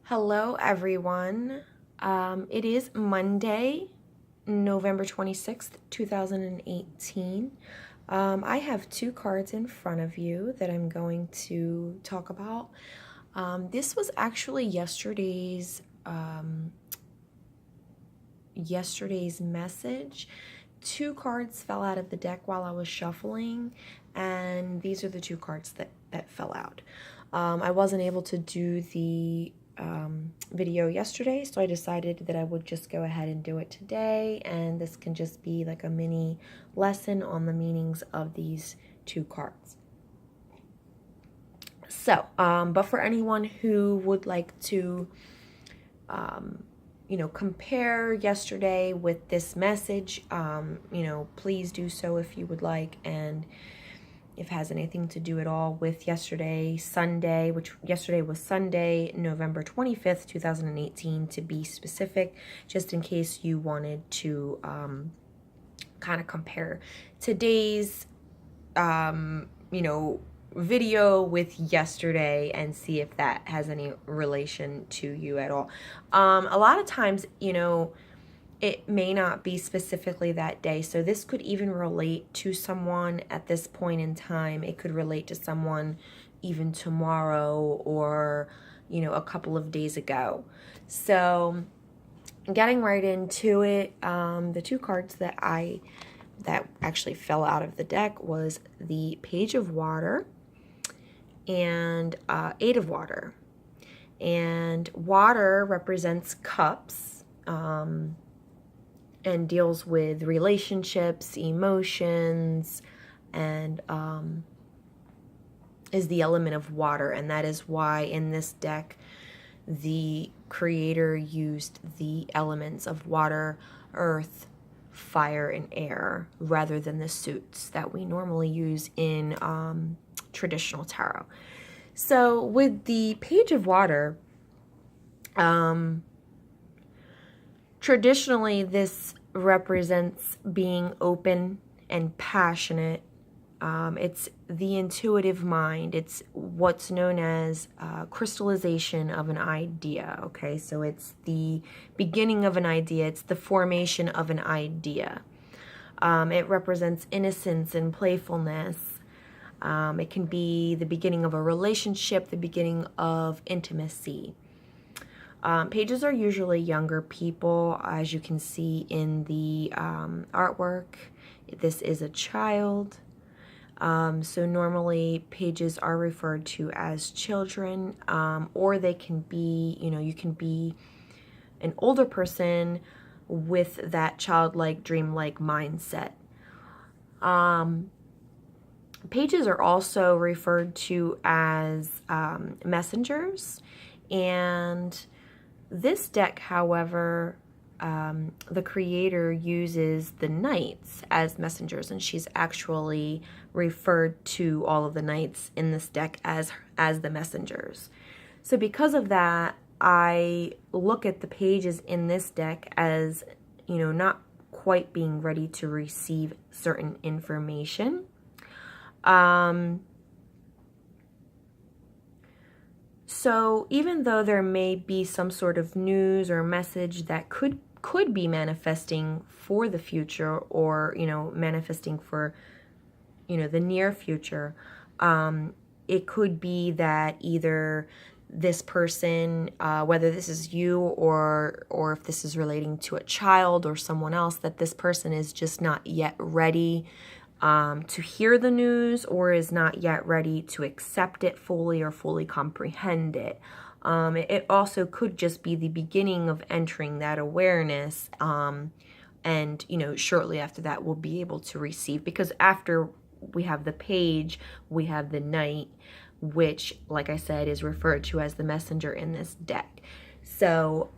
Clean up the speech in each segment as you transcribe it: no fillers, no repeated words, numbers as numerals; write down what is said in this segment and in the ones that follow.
Hello, everyone. It is Monday, November 26th, 2018. I have two cards in front of you that I'm going to talk about. This was actually yesterday's message. Two cards fell out of the deck while I was shuffling, and these are the two cards that fell out. I wasn't able to do the video yesterday, so I decided that I would just go ahead and do it today, and this can just be like a mini lesson on the meanings of these two cards. So, but for anyone who would like to compare yesterday with this message, please do so if you would like. And if it has anything to do at all with yesterday, Sunday, which yesterday was Sunday, November 25th, 2018, to be specific, just in case you wanted to kind of compare today's, video with yesterday and see if that has any relation to you at all. A lot of times, it may not be specifically that day. So this could even relate to someone at this point in time. It could relate to someone even tomorrow or, a couple of days ago. So getting right into it, the two cards that actually fell out of the deck was the Page of Water and Eight of Water. And water represents cups, and deals with relationships, emotions, and is the element of water. And that is why in this deck, the creator used the elements of water, earth, fire, and air rather than the suits that we normally use in traditional tarot. So with the Page of Water, traditionally this represents being open and passionate. It's the intuitive mind. It's what's known as crystallization of an idea. Okay, so it's the beginning of an idea. It's the formation of an idea. It represents innocence and playfulness. It can be the beginning of a relationship, the beginning of intimacy. Pages are usually younger people, as you can see in the artwork. This is a child. So normally pages are referred to as children, or they can be, you can be an older person with that childlike, dreamlike mindset. Pages are also referred to as messengers, and this deck, however, the creator uses the knights as messengers, and she's actually referred to all of the knights in this deck as the messengers. So because of that, I look at the pages in this deck as, not quite being ready to receive certain information. So even though there may be some sort of news or message that could be manifesting for the future, or, manifesting for, the near future, it could be that either this person, whether this is you or if this is relating to a child or someone else, that this person is just not yet ready to hear the news, or is not yet ready to accept it fully or fully comprehend it. It also could just be the beginning of entering that awareness, and, shortly after that we'll be able to receive, because after we have the page, we have the knight, which, like I said, is referred to as the messenger in this deck. So,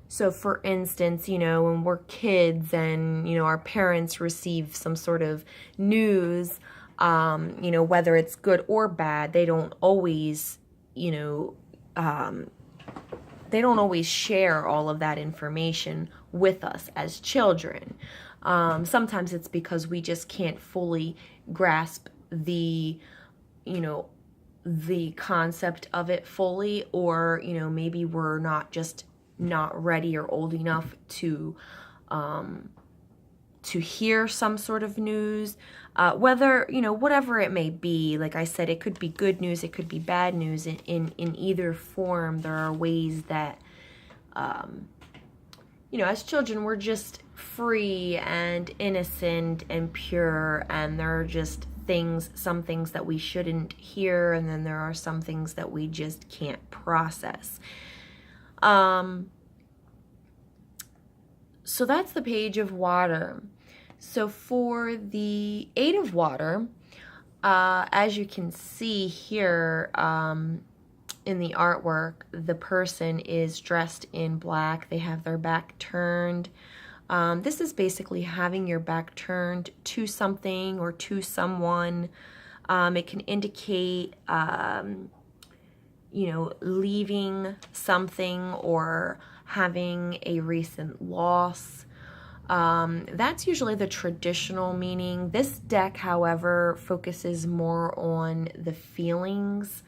So for instance, when we're kids and, our parents receive some sort of news, whether it's good or bad, they don't always, share all of that information with us as children. Sometimes it's because we just can't fully grasp the, the concept of it fully, or, you know, maybe we're not ready or old enough to hear some sort of news, whether, you know, whatever it may be. Like I said, it could be good news, it could be bad news. In either form, there are ways that, you know, as children, we're just free and innocent and pure, and there are just some things that we shouldn't hear, and then there are some things that we just can't process. So that's the Page of Water. So for the Eight of Water, as you can see here, in the artwork, the person is dressed in black. They have their back turned. This is basically having your back turned to something or to someone. It can indicate, you know, leaving something or having a recent loss. That's usually the traditional meaning. This deck, however, focuses more on the feelings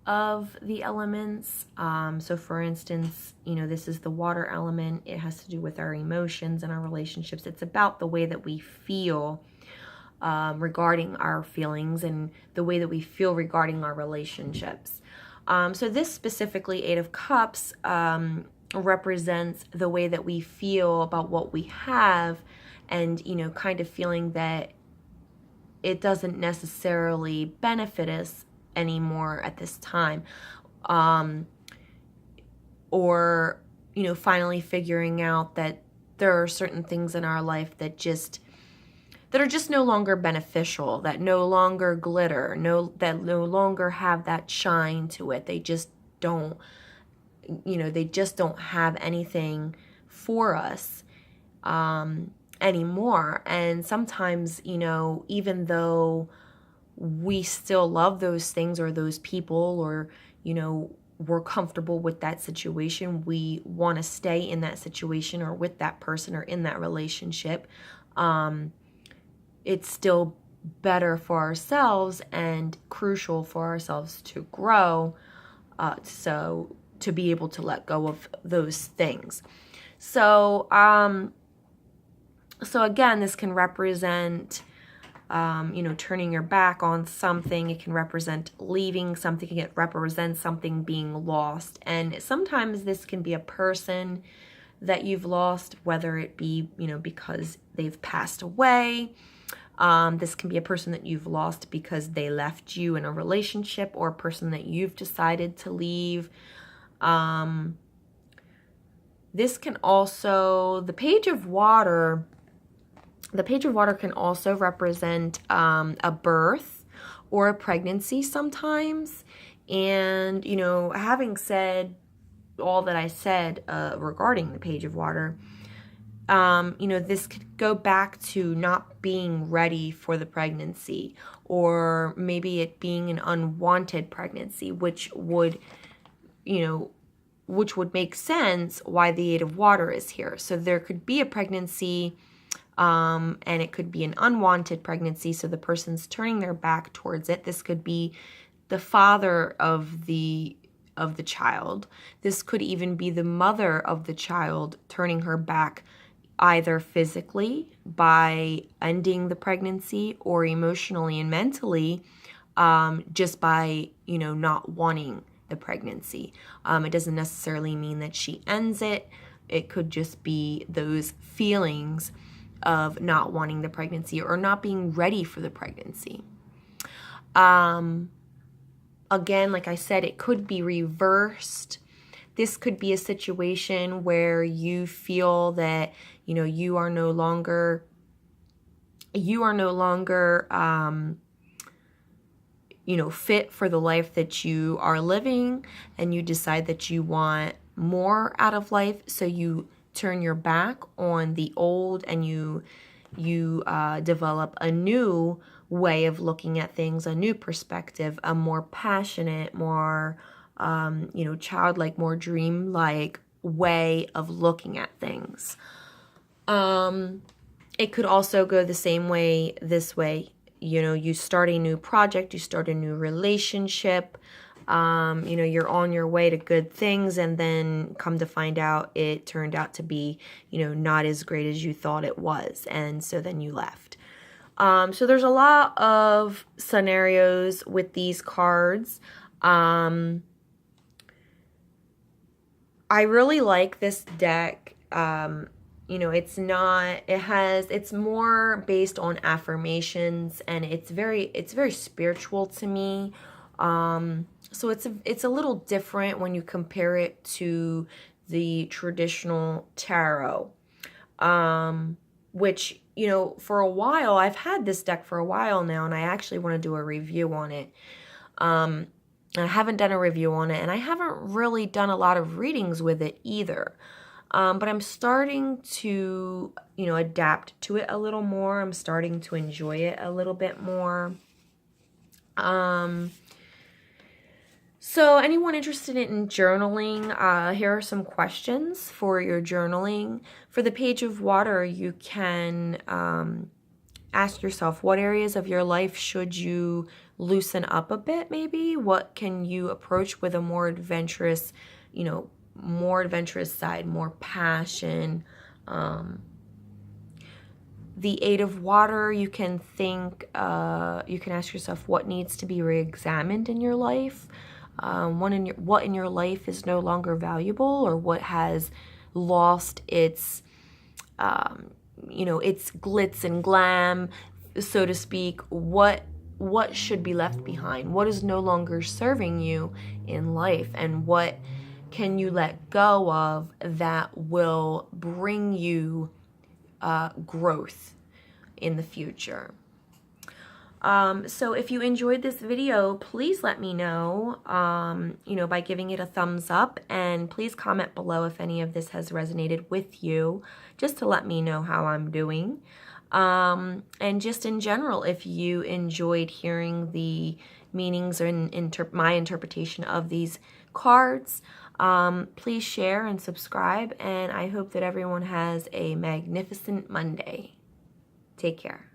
of the elements. So for instance, you know, this is the water element. It has to do with our emotions and our relationships. It's about the way that we feel regarding our feelings and the way that we feel regarding our relationships. So this specifically, Eight of Cups, represents the way that we feel about what we have, and, you know, kind of feeling that it doesn't necessarily benefit us anymore at this time, or, you know, finally figuring out that there are certain things in our life that are just no longer beneficial, that no longer glitter, that no longer have that shine to it. They just don't, you know, they just don't have anything for us anymore. And sometimes, you know, even though we still love those things or those people, or, you know, we're comfortable with that situation, we want to stay in that situation or with that person or in that relationship, it's still better for ourselves and crucial for ourselves to grow, so to be able to let go of those things. So so again, this can represent, you know, turning your back on something. It can represent leaving something. It can represent something being lost. And sometimes this can be a person that you've lost, whether it be, you know, because they've passed away. This can be a person that you've lost because they left you in a relationship, or a person that you've decided to leave. This can also, the Page of Water can also represent a birth or a pregnancy sometimes. And, you know, having said all that I said regarding the Page of Water, you know, this could go back to not being ready for the pregnancy, or maybe it being an unwanted pregnancy, which would, you know, which would make sense why the Eight of Water is here. So there could be a pregnancy, and it could be an unwanted pregnancy, so the person's turning their back towards it. This could be the father of the child. This could even be the mother of the child turning her back, either physically by ending the pregnancy, or emotionally and mentally, just by, you know, not wanting the pregnancy. It doesn't necessarily mean that she ends it. It could just be those feelings of not wanting the pregnancy or not being ready for the pregnancy. Again, like I said, it could be reversed. This could be a situation where you feel that, you know, you are no longer, you know, fit for the life that you are living, and you decide that you want more out of life, so you turn your back on the old, and you develop a new way of looking at things, a new perspective, a more passionate, more you know, childlike, more dreamlike way of looking at things. It could also go the same way this way. you start a new project, you start a new relationship, you're on your way to good things, and then come to find out it turned out to be, not as great as you thought it was. And so then you left. So there's a lot of scenarios with these cards. I really like this deck. It's more based on affirmations, and it's very spiritual to me. So it's a little different when you compare it to the traditional tarot, which, for a while, I've had this deck for a while now, and I actually want to do a review on it. I haven't done a review on it, and I haven't really done a lot of readings with it either. But I'm starting to, adapt to it a little more. I'm starting to enjoy it a little bit more. So anyone interested in journaling, here are some questions for your journaling. For the Page of Water, you can ask yourself, what areas of your life should you loosen up a bit, maybe? What can you approach with a more adventurous, side, more passion? The Eight of Water, you can think, you can ask yourself what needs to be re-examined in your life. What in your life is no longer valuable, or what has lost its, its glitz and glam, so to speak. What should be left behind? What is no longer serving you in life, and what can you let go of that will bring you growth in the future? So if you enjoyed this video, please let me know, by giving it a thumbs up, and please comment below if any of this has resonated with you, just to let me know how I'm doing. And just in general, if you enjoyed hearing the meanings and my interpretation of these cards, please share and subscribe, and I hope that everyone has a magnificent Monday. Take care.